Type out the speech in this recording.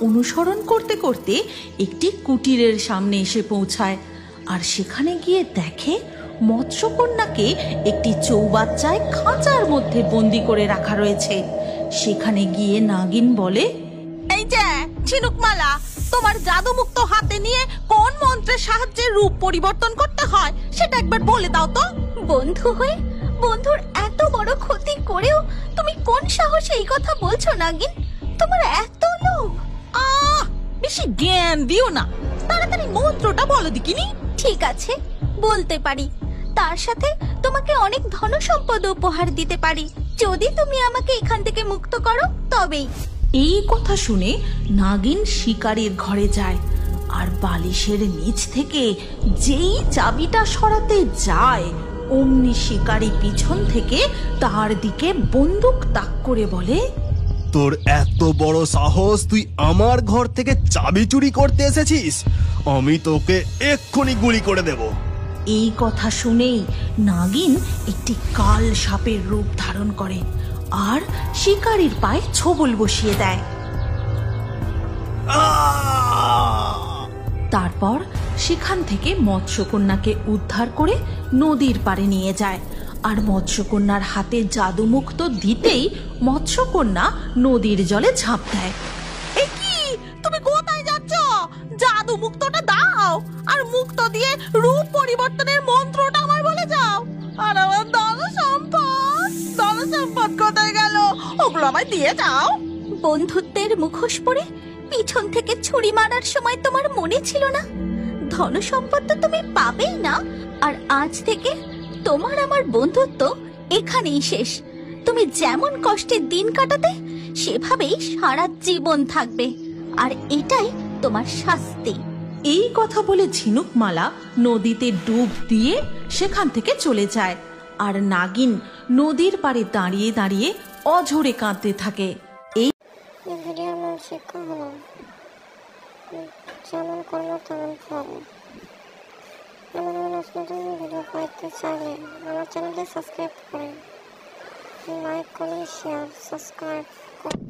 অনুসরণ করতে করতে একটি কুটিরের সামনে এসে পৌঁছায়। আর সেখানে গিয়ে দেখে মৎস্যকন্যাকে একটি চৌবাচ্চায় খাঁচার মধ্যে বন্দি করে রাখা রয়েছে। সেখানে গিয়ে নাগিন বলে, এই যে ঝিনুকমালা, তোমার জাদুমুক্ত হাতে নিয়ে কোন মন্ত্রের সাহায্যে রূপ পরিবর্তন করতে হয় সেটা একবার বলে দাও তো। বন্ধু হয়ে বন্ধুর এত বড় ক্ষতি করেও তুমি কোন সাহসে এই কথা বলছো নাগিন? তোমার এত লোভ! বেশি জ্ঞান দিও না, তাড়াতাড়ি মন্ত্রটা বলো দেখিনি। ঠিক আছে, বলতে পারি। তার সাথে তোমাকে অনেক ধন সম্পদ উপহার দিতে পারি যদি তুমি আমাকে এখান থেকে মুক্ত করো, তবেই। এই কথা শুনে নাগিন শিকারীর ঘরে যায় আর বালিশের নিচ থেকে যেই চাবিটা সরাতে যায় অমনি শিকারী পিছন থেকে তার দিকে বন্দুক তাক করে বলে, তোর এত বড় সাহস, তুই আমার ঘর থেকে চাবি চুরি করতে এসেছিস? আমি তোকে এক্ষুনি গুলি করে দেব। এই কথা শুনেই নাগিন একটি কাল সাপের রূপ ধারণ করে আর শিকারীর পায়ে ছোবল বসিয়ে দেয়। তারপর সেখান থেকে মৎস্যকন্যাকে উদ্ধার করে নদীর পাড়ে নিয়ে যায়। আর মৎস্যকন্যার হাতে জাদুমুক্ত দিতেই মৎস্যকন্যা নদীর জলে ঝাঁপ দেয়। এ কি, তুমি কোথায় যাচ্ছ? জাদু মুক্তটা দাও, আর মুক্ত দিয়ে রূপ পরিবর্তনের মন্ত্রটা আমায় বলে যাও। আর আমার ধন সম্পদ কোথায় গেল? ওগুলো আমায় দিয়ে যাও। বন্ধুত্বের মুখোশ পরে পিছন থেকে ছুরি মারার সময় তোমার মনে ছিল না? ধন সম্পদ তো তুমি পাবেই না, আর আজ থেকে তোমার আমার বন্ধুত্ব এখানেই শেষ। তুমি যেমন কষ্টের দিন কাটাতে সেভাবেই সারা জীবন থাকবে, আর এটাই তোমার শাস্তি। এই কথা বলে ঝিনুকমালা নদীতে ডুব দিয়ে সেখান থেকে চলে যায়। আর নাগিন নদীর পাড়ে দাঁড়িয়ে দাঁড়িয়ে অঝরে কাঁদতে থাকে। এই ভিডিওর মূল শিক্ষা হলো, যেমন কর্ম তেমন ফল। এমন নতুন ভিডিও পাইতে চাইলে আমার চ্যানেলটি সাবস্ক্রাইব করেন, লাইক করুন, শেয়ার, সাবস্ক্রাইব করুন।